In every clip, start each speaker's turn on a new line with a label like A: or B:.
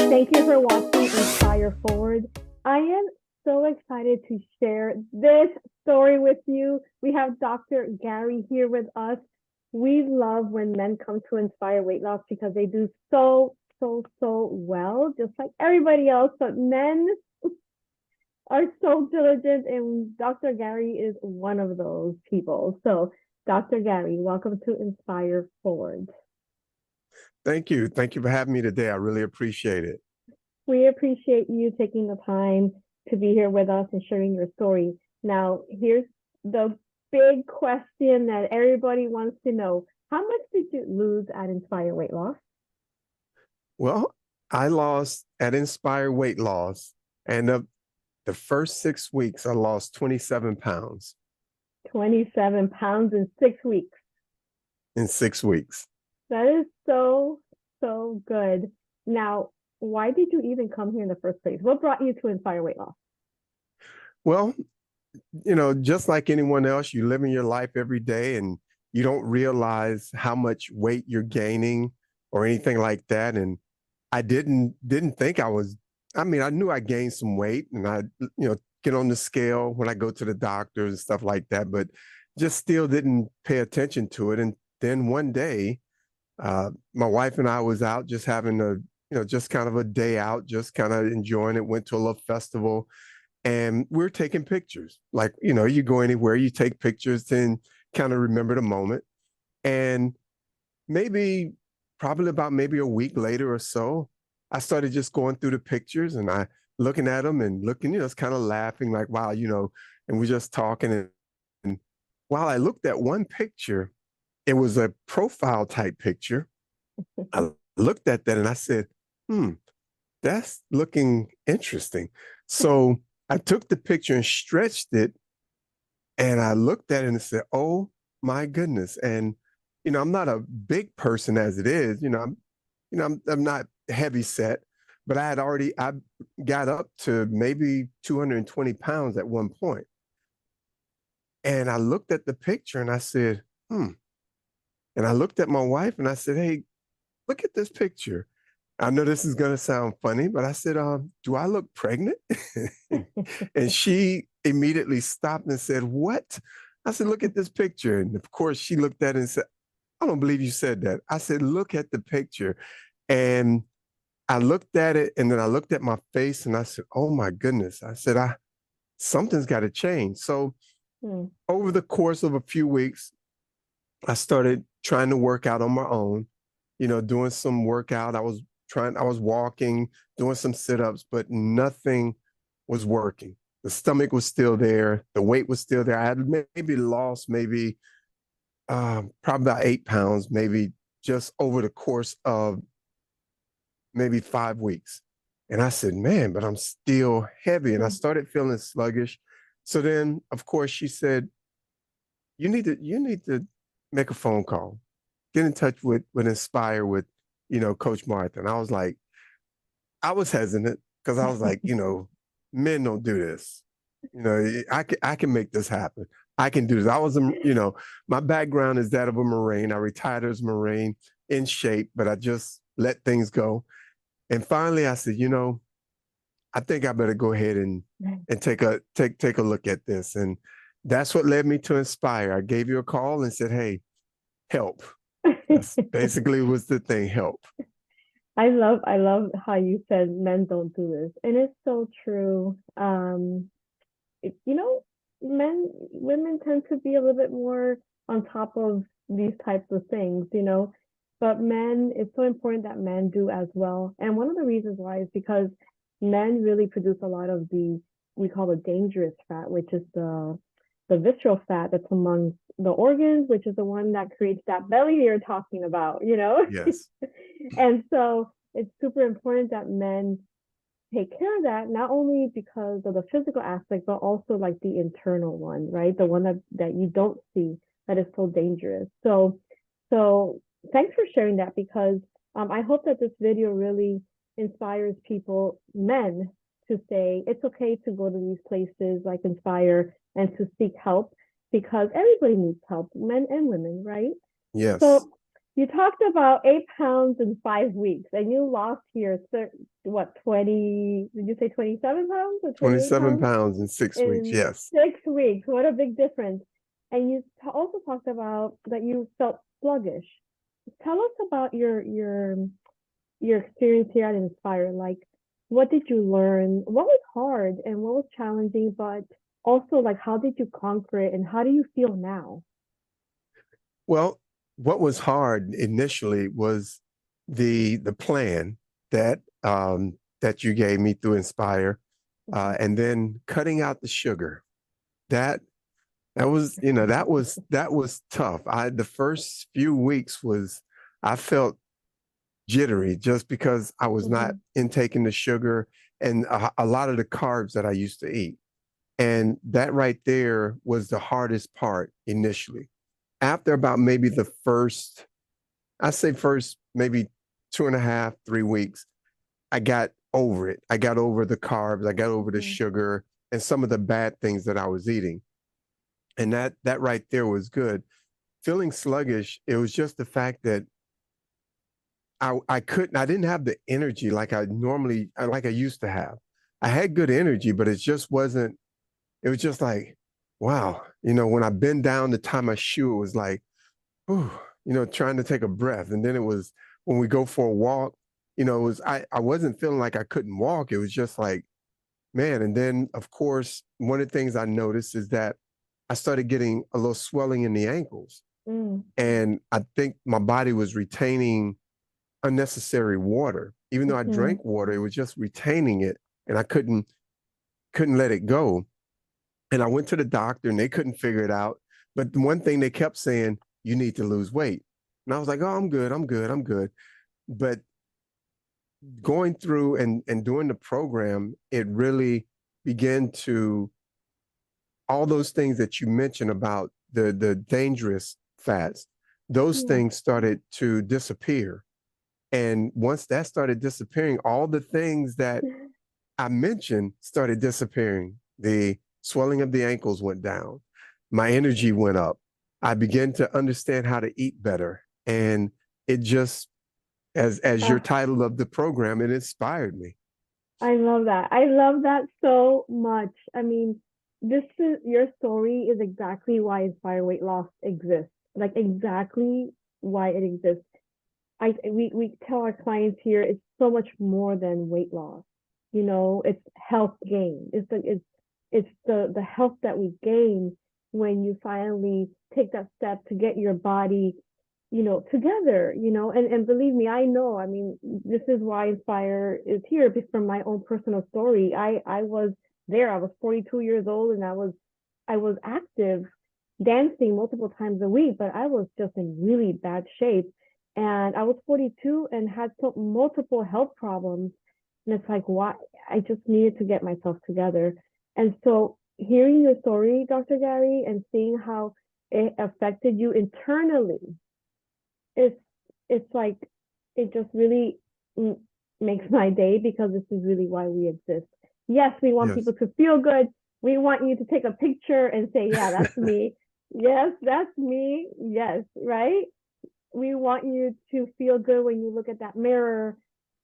A: Thank you for watching Inspire Forward. I am so excited to share this story with you. We have Dr. Gary here with us. We love when men come to Inspire Weight Loss because they do so well, just like everybody else. But men are so diligent, and Dr. Gary is one of those people. So, Dr. Gary, welcome to Inspire Forward.
B: Thank you. Thank you for having me today. I really appreciate it.
A: We appreciate you taking the time to be here with us and sharing your story. Now, here's the big question that everybody wants to know. How much did you lose at Inspire Weight Loss?
B: Well, I lost at Inspire Weight Loss, and the first 6 weeks, I lost 27 pounds
A: 27 pounds in 6 weeks.
B: in 6 weeks.
A: That is so good. Now, why did you even come here in the first place? What brought you to Inspire Weight Loss?
B: Well, just like anyone else, you live in your life every day and you don't realize how much weight you're gaining or anything like that. And I didn't think I knew I gained some weight and I, get on the scale when I go to the doctor and stuff like that, but just still didn't pay attention to it. And then one day, my wife and I was out just having just kind of a day out, just kind of enjoying it, went to a little festival and we're taking pictures. Like, you go anywhere, you take pictures and kind of remember the moment. And probably about maybe a week later or so, I started just going through the pictures and I looking at them and looking, it's kind of laughing like, wow, and we're just talking. And while I looked at one picture, it was a profile type picture. I looked at that and I said, that's looking interesting. So I took the picture and stretched it and I looked at it and said, oh my goodness. And, I'm not a big person as it is, I'm not heavy set, but I got up to maybe 220 pounds at one point. And I looked at the picture and I said, And I looked at my wife and I said, hey, look at this picture. I know this is going to sound funny, but I said, do I look pregnant? And she immediately stopped and said, what? I said, look at this picture. And of course, she looked at it and said, I don't believe you said that. I said, look at the picture. And I looked at it and then I looked at my face and I said, oh my goodness. I said, something's got to change. So over the course of a few weeks, I started trying to work out on my own, doing some workout. I was walking, doing some sit-ups, but nothing was working. The stomach was still there. The weight was still there. I had maybe lost probably about 8 pounds, maybe just over the course of maybe 5 weeks. And I said, man, but I'm still heavy. And I started feeling sluggish. So then, of course, she said, you need to make a phone call, get in touch with Inspire with, Coach Martha. And I was hesitant because I was like, men don't do this. I can make this happen. I can do this. My background is that of a Marine. I retired as a Marine in shape, but I just let things go. And finally I said, I think I better go ahead and take a look at this. And that's what led me to Inspire. I gave you a call and said, hey, help. That's basically was the thing, help.
A: I love how you said men don't do this. And it's so true. Women tend to be a little bit more on top of these types of things, but men, it's so important that men do as well. And one of the reasons why is because men really produce a lot of we call it dangerous fat, which is the visceral fat that's among the organs, which is the one that creates that belly you're talking about,
B: Yes.
A: And so it's super important that men take care of that, not only because of the physical aspect, but also like the internal one, right? The one that you don't see that is so dangerous. So thanks for sharing that, because I hope that this video really inspires people, men, to say it's okay to go to these places like Inspire and to seek help, because everybody needs help, men and women, right?
B: Yes.
A: So you talked about 8 pounds in 5 weeks, and you lost here, what, 20, did you say 27 pounds or 28
B: 27
A: pounds
B: pounds in 6 weeks.
A: in
B: Yes.
A: 6 weeks? What a big difference. And you also talked about that you felt sluggish. Tell us about your experience here at Inspire. Like, what did you learn? What was hard and what was challenging? But also, like, how did you conquer it and how do you feel now?
B: Well, what was hard initially was the plan that you gave me through Inspire,
A: Mhm.
B: and then cutting out the sugar. That that was, that was tough. The first few weeks was, I felt jittery just because I was not
A: Mhm.
B: intaking the sugar and a lot of the carbs that I used to eat. And that right there was the hardest part initially. After about maybe the first, I say first maybe 2.5, 3 weeks, I got over it. I got over the carbs, I got over the
A: Mhm.
B: sugar and some of the bad things that I was eating. And that right there was good. Feeling sluggish, it was just the fact that I didn't have the energy like I normally, like I used to have. I had good energy, but it just wasn't, it was just like, wow, when I bend down to tie my shoe, it was like, whew, trying to take a breath. And then it was when we go for a walk, it was, I wasn't feeling like I couldn't walk. It was just like, man. And then of course, one of the things I noticed is that I started getting a little swelling in the ankles.
A: Mm.
B: And I think my body was retaining unnecessary water. Even though I
A: Mhm.
B: drank water, it was just retaining it. And I couldn't let it go. And I went to the doctor and they couldn't figure it out. But the one thing they kept saying, you need to lose weight. And I was like, oh, I'm good, I'm good, I'm good. But going through and doing the program, it really began to, all those things that you mentioned about the dangerous fats, those
A: Yeah.
B: things started to disappear. And once that started disappearing, all the things that I mentioned started disappearing. The swelling of the ankles went down. My energy went up. I began to understand how to eat better. And it just, as your
A: Uh,
B: title of the program, it inspired me.
A: I love that. I love that so much. I mean, this is your story is exactly why Inspire Weight Loss exists. Like exactly why it exists. We tell our clients here it's so much more than weight loss. It's health gain. It's the health that we gain when you finally take that step to get your body, together, and believe me, I know, I mean, this is why Inspire is here from my own personal story. I was there. I was 42 years old and I was active dancing multiple times a week, but I was just in really bad shape. And I was 42 and had multiple health problems. And it's like, why? I just needed to get myself together. And so hearing your story, Dr. Gary, and seeing how it affected you internally, it's it's like it just really makes my day because this is really why we exist. Yes, we want
B: Yes.
A: people to feel good. We want you to take a picture and say, "Yeah, that's me." Yes, that's me. Yes, right? We want you to feel good when you look at that mirror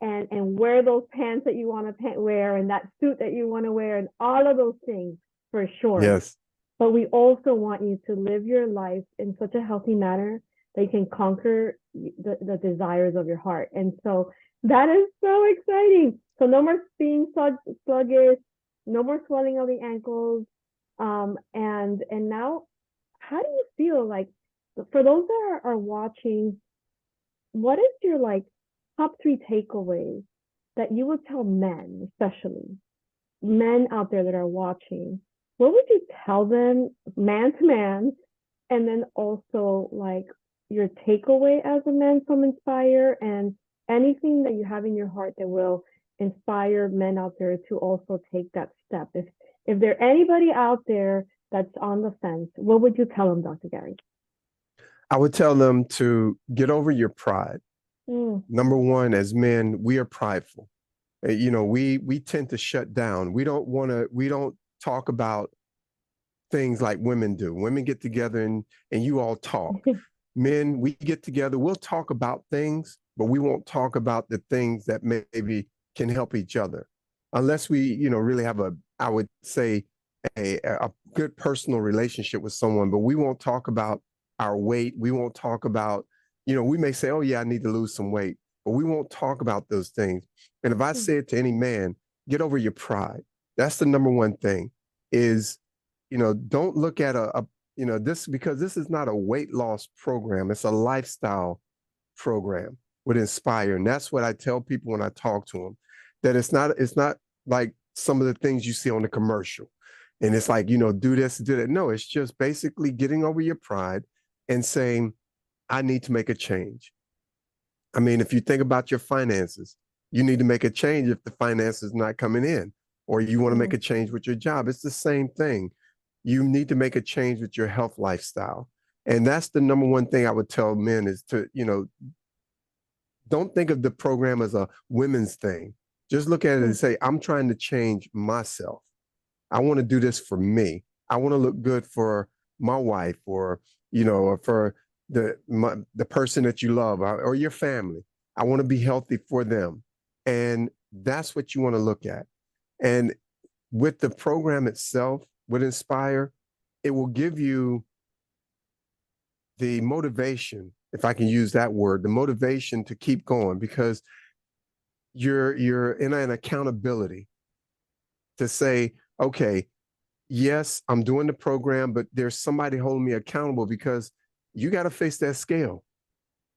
A: and wear those pants that you want to wear and that suit that you want to wear and all of those things for sure.
B: Yes.
A: But we also want you to live your life in such a healthy manner that you can conquer the desires of your heart. And so that is so exciting. So no more being sluggish, no more swelling of the ankles. And now, how do you feel like for those that are watching? What is your like top three takeaways that you would tell men, especially men out there that are watching? What would you tell them, man to man, and then also like your takeaway as a man from Inspire and anything that you have in your heart that will inspire men out there to also take that step? If there anybody out there that's on the fence, what would you tell them, Dr. Gary?
B: I would tell them to get over your pride.
A: Mm.
B: Number one, as men, we are prideful. We tend to shut down. We don't talk about things like women do. Women get together and you all talk. men, we get together, we'll talk about things, but we won't talk about the things that maybe can help each other. Unless we, really have I would say, a good personal relationship with someone, but we won't talk about our weight. We won't talk about, we may say, oh, yeah, I need to lose some weight, but we won't talk about those things. And if I say it to any man, get over your pride. That's the number one thing is, don't look at this, because this is not a weight loss program. It's a lifestyle program with Inspire. And that's what I tell people when I talk to them, that it's not like some of the things you see on the commercial. And it's like, do this, do that. No, it's just basically getting over your pride and saying, I need to make a change. I mean, if you think about your finances, you need to make a change if the finances not coming in, or you want to make a change with your job. It's the same thing. You need to make a change with your health lifestyle. And that's the number one thing I would tell men is to, don't think of the program as a women's thing. Just look at it and say, I'm trying to change myself. I want to do this for me. I want to look good for my wife, or, or for the person that you love, or your family. I want to be healthy for them. And that's what you want to look at. And with the program itself, with Inspire, it will give you the motivation, if I can use that word, the motivation to keep going, because you're in an accountability to say, okay, yes, I'm doing the program, but there's somebody holding me accountable, because you got to face that scale.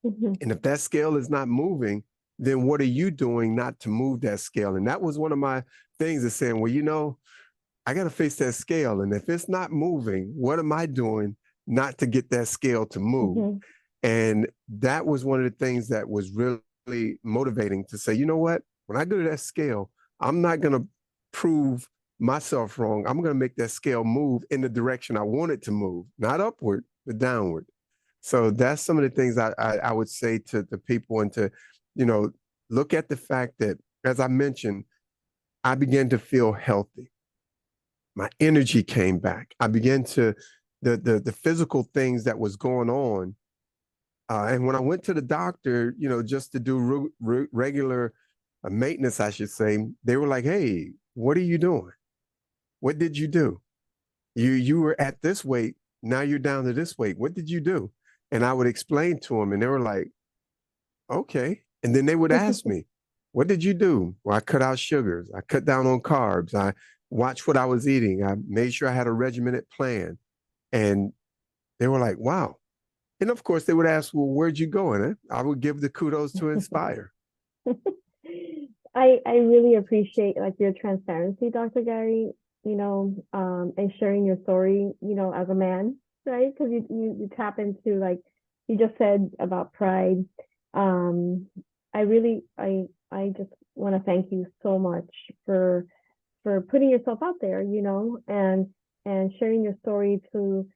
B: And if that scale is not moving, then what are you doing not to move that scale? And that was one of my things, is saying, well, I got to face that scale. And if it's not moving, what am I doing not to get that scale to move? And that was one of the things that was really motivating, to say, you know what, when I go to that scale, I'm not going to prove myself wrong. I'm going to make that scale move in the direction I want it to move, not upward, but downward. So that's some of the things I would say to the people, and to, look at the fact that, as I mentioned, I began to feel healthy. My energy came back. I began to, the physical things that was going on. And when I went to the doctor, just to do regular maintenance, I should say, they were like, hey, what are you doing? What did you do? You were at this weight. Now you're down to this weight. What did you do? And I would explain to them, and they were like, okay. And then they would ask me, what did you do? Well, I cut out sugars. I cut down on carbs. I watched what I was eating. I made sure I had a regimented plan. And they were like, wow. And of course, they would ask, well, where'd you go? And I would give the kudos to Inspire.
A: I really appreciate like your transparency, Dr. Gary, and sharing your story, as a man, right? Because you tap into, like you just said about pride. I really I just want to thank you so much for putting yourself out there, and sharing your story to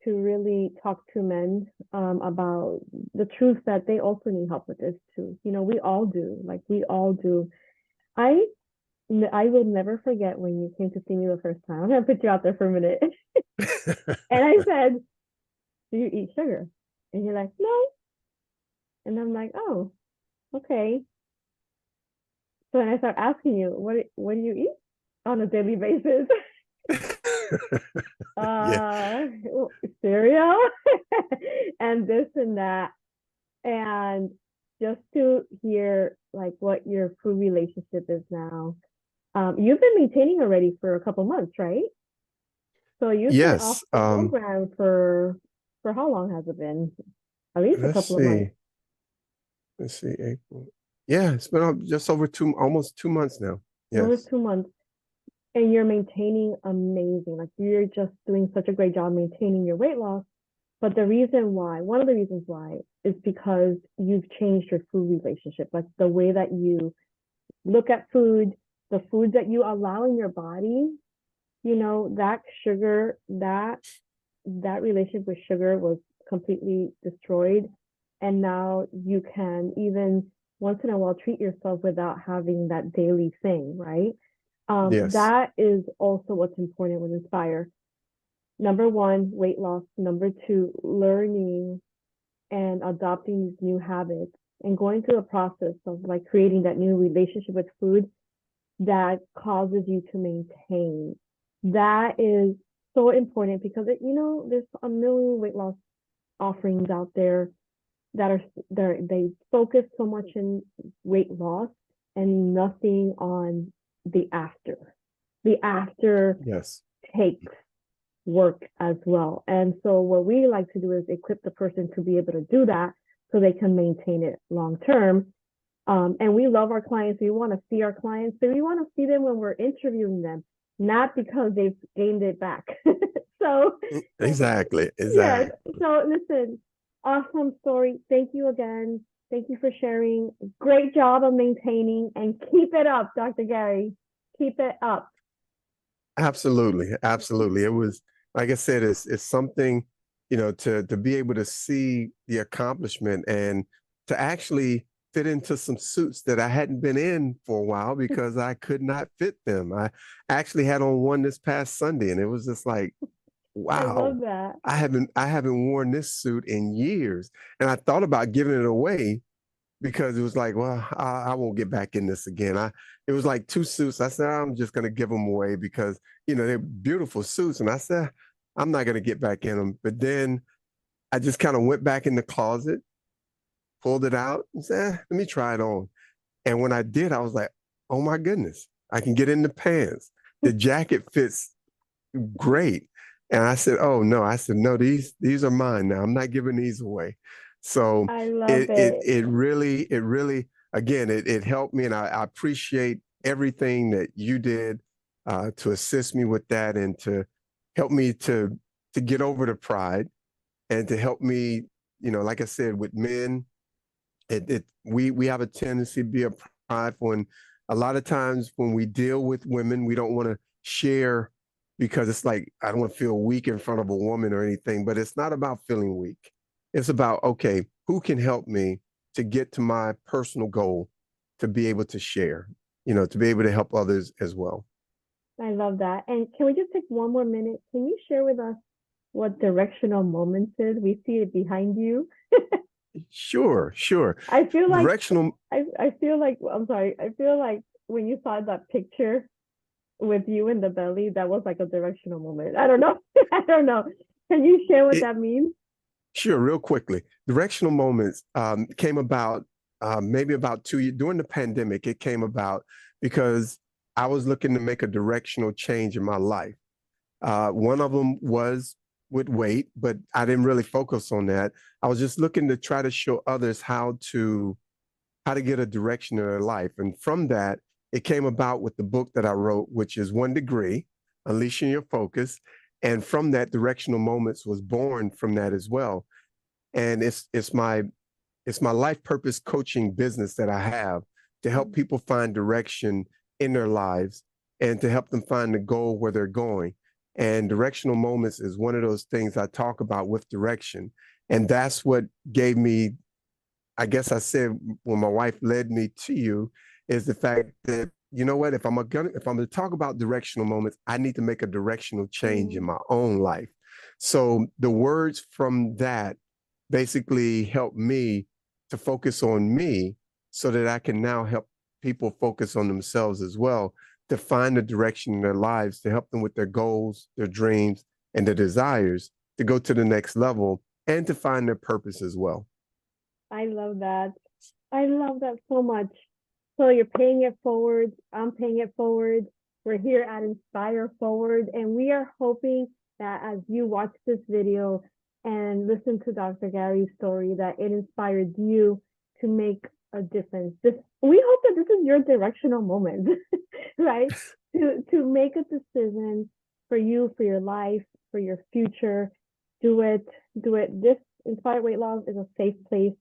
A: really talk to men about the truth that they also need help with this too. We all do. Like we all do. I will never forget when you came to see me the first time. I'm gonna put you out there for a minute. And I said, do you eat sugar? And you're like, no. And I'm like, oh, okay. So then I start asking you, what do you eat on a daily basis?
B: Yeah.
A: Cereal and this and that. And just to hear like what your food relationship is now. You've been maintaining already for a couple months, right? So you've been off
B: Yes.
A: the program for how long has it been? At least a
B: Let's
A: couple of months.
B: see. Let's see. April. Yeah, it's been just over almost 2 months now.
A: Over
B: Yes.
A: 2 months. And you're maintaining amazing. Like you're just doing such a great job maintaining your weight loss. But one of the reasons why is because you've changed your food relationship, like the way that you look at food, the food that you allow in your body, that sugar, that relationship with sugar was completely destroyed. And now you can even once in a while treat yourself without having that daily thing, right?
B: Yes.
A: That is also what's important with Inspire. Number one, weight loss. Number two, learning and adopting these new habits and going through the process of like creating that new relationship with food that causes you to maintain. That is so important because there's a million weight loss offerings out there that they focus so much in weight loss and nothing on the after. The after
B: Yes.
A: takes work as well. And so what we like to do is equip the person to be able to do that so they can maintain it long term. And we love our clients. We want to see our clients, but we want to see them when we're interviewing them, not because they've gained it back. So
B: Exactly.
A: yes. So listen, awesome story. Thank you again. Thank you for sharing. Great job of maintaining and keep it up, Dr. Gary. Keep it up.
B: Absolutely. Absolutely. It was, like I said, it's something, to be able to see the accomplishment and to actually fit into some suits that I hadn't been in for a while because I could not fit them. I actually had on one this past Sunday and it was just like,
A: I
B: wow,
A: love that.
B: I haven't worn this suit in years. And I thought about giving it away because it was like, well, I won't get back in this again. It was like two suits. I said, I'm just gonna give them away because they're beautiful suits. And I said, I'm not gonna get back in them. But then I just kind of went back in the closet, pulled it out, and said, let me try it on. And when I did, I was like, oh my goodness, I can get in the pants. The jacket fits great. And I said, oh no, no, these are mine now. I'm not giving these away. So
A: I love
B: it
A: it.
B: it really again it helped me, and I appreciate everything that you did to assist me with that and to help me to get over the pride and to help me, like I said, with men, we have a tendency to be a prideful, and a lot of times when we deal with women, we don't want to share because it's like I don't want to feel weak in front of a woman or anything. But it's not about feeling weak. It's about, okay, who can help me to get to my personal goal, to be able to share, to be able to help others as well.
A: I love that. And can we just take one more minute? Can you share with us what directional moments is? We see it behind you.
B: Sure, sure.
A: I feel like
B: Directional.
A: I feel like I'm sorry. I feel like when you saw that picture with you in the belly, that was like a directional moment. I don't know. I don't know. Can you share what
B: It,
A: that means?
B: Sure, real quickly. Directional moments came about maybe about 2 years during the pandemic. It came about because I was looking to make a directional change in my life. One of them was with weight, but I didn't really focus on that. I was just looking to try to show others how to get a direction in their life. And from that, it came about with the book that I wrote, which is One Degree, Unleashing Your Focus. And from that, Directional Moments was born from that as well. And it's my life purpose coaching business that I have to help people find direction in their lives and to help them find the goal where they're going. And directional moments is one of those things I talk about with direction. And that's what gave me, I guess I said when my wife led me to you, is the fact that, you know what, if I'm gonna talk about directional moments, I need to make a directional change in
A: Mm,
B: my own life. So the words from that basically help me to focus on me so that I can now help people focus on themselves as well, to find the direction in their lives, to help them with their goals, their dreams, and their desires to go to the next level and to find their purpose as well.
A: I love that. I love that so much. So you're paying it forward. I'm paying it forward. We're here at Inspire Forward, and we are hoping that as you watch this video and listen to Dr. Gary's story, that it inspired you to make a difference. We hope that this is your directional moment, right? To make a decision for you, for your life, for your future. Do it. Do it. This Inspired Weight Loss is a safe place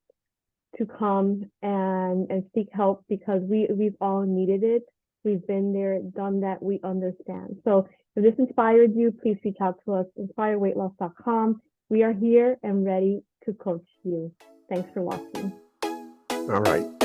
A: to come and seek help because we've all needed it. We've been there, done that, we understand. So if this inspired you, please reach out to us, inspiredweightloss.com. We are here and ready to coach you. Thanks for watching.
B: All right.